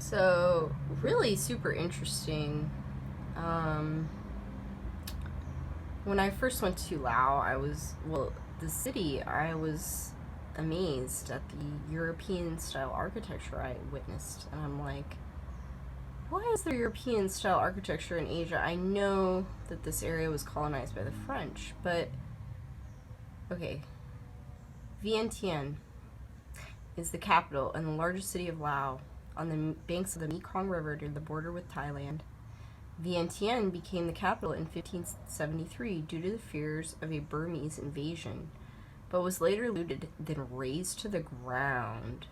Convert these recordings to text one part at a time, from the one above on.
So, really super interesting. Um, when I first went to Laos, the city, I was amazed at the European style architecture I witnessed. And I'm like, why is there European style architecture in Asia? I know that this area was colonized by the French, but okay. Vientiane is the capital and the largest city of Laos on the banks of the Mekong River near the border with Thailand. Vientiane became the capital in 1573 due to the fears of a Burmese invasion, but was later looted, then razed to the ground.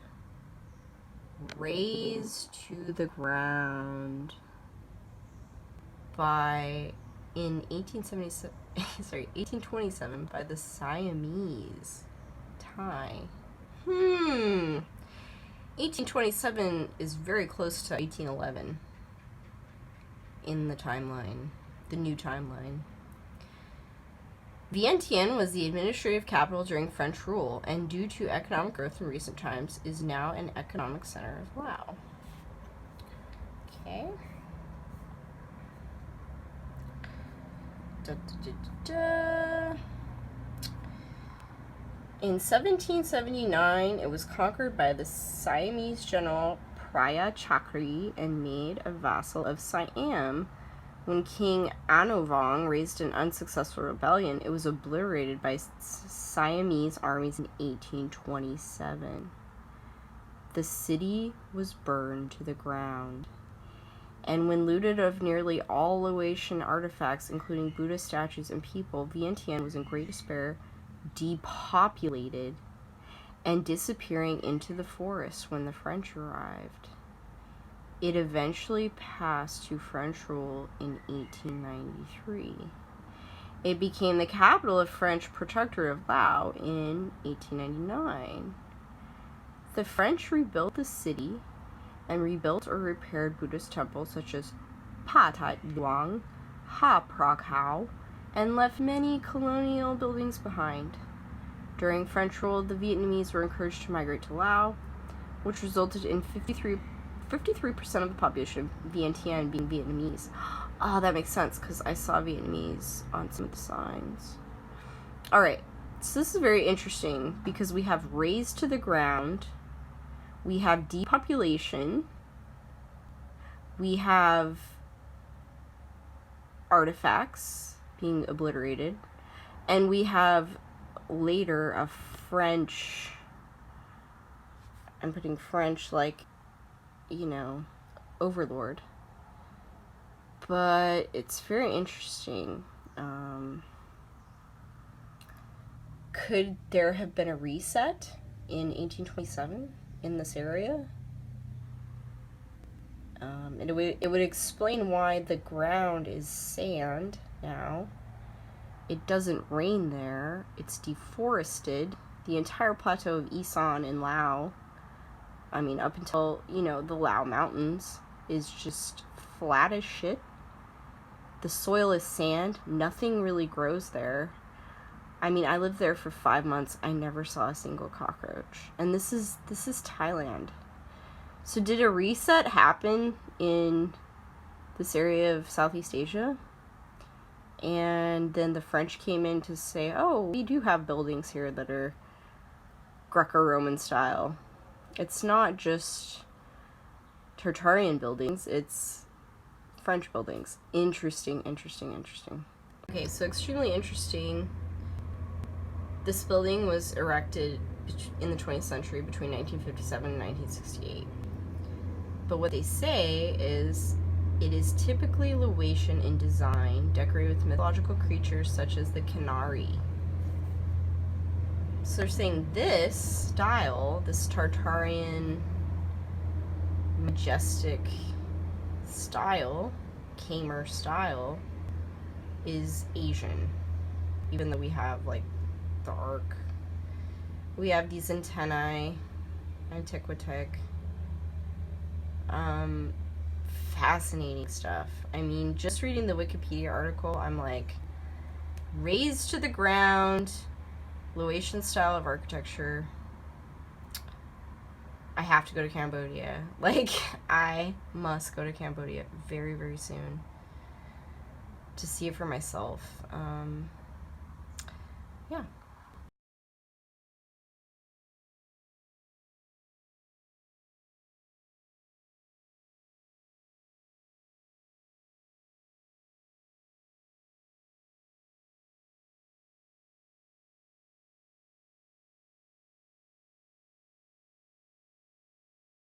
Razed to the ground in 1827 by the Siamese Thai. 1827 is very close to 1811 in the timeline, the new timeline. Vientiane was the administrative capital during French rule, and due to economic growth in recent times, is now an economic center of Laos. Okay. In 1779, it was conquered by the Siamese general Phaya Chakri and made a vassal of Siam. When King Anovong raised an unsuccessful rebellion, it was obliterated by Siamese armies in 1827. The city was burned to the ground. And when looted of nearly all Laotian artifacts, including Buddha statues and people, Vientiane was in great despair, depopulated, and disappearing into the forest when the French arrived. It eventually passed to French rule in 1893. It became the capital of French Protectorate of Laos in 1899. The French rebuilt the city and rebuilt or repaired Buddhist temples such as Patat Luang, Ha Prakhao, and left many colonial buildings behind. During French rule, the Vietnamese were encouraged to migrate to Laos, which resulted in 53% of the population of Vientiane being Vietnamese. Oh, that makes sense, because I saw Vietnamese on some of the signs. Alright, so this is very interesting, because we have razed to the ground, we have depopulation, we have artifacts being obliterated, and we have later a French, I'm putting French like, overlord. But it's very interesting. Could there have been a reset in 1827 in this area? And it would explain why the ground is sand now. It doesn't rain there. It's deforested. The entire plateau of Isaan in Laos, up until, the Lao Mountains, is just flat as shit. The soil is sand. Nothing really grows there. I lived there for 5 months. I never saw a single cockroach. And this is Thailand. So did a reset happen in this area of Southeast Asia? And then the French came in to say, oh, we do have buildings here that are Greco-Roman style. It's not just Tartarian buildings, it's French buildings. Interesting. Okay, so extremely interesting. This building was erected in the 20th century between 1957 and 1968. But what they say is it is typically Laotian in design, decorated with mythological creatures such as the Canary. So they're saying this style, this Tartarian majestic style, Khmer style, is Asian. Even though we have like the Ark, we have these antennae, Antiquitech. Fascinating stuff. Just reading the Wikipedia article, I'm like, razed to the ground, Laotian style of architecture. I have to go to Cambodia. Like, I must go to Cambodia very, very soon to see it for myself. Yeah.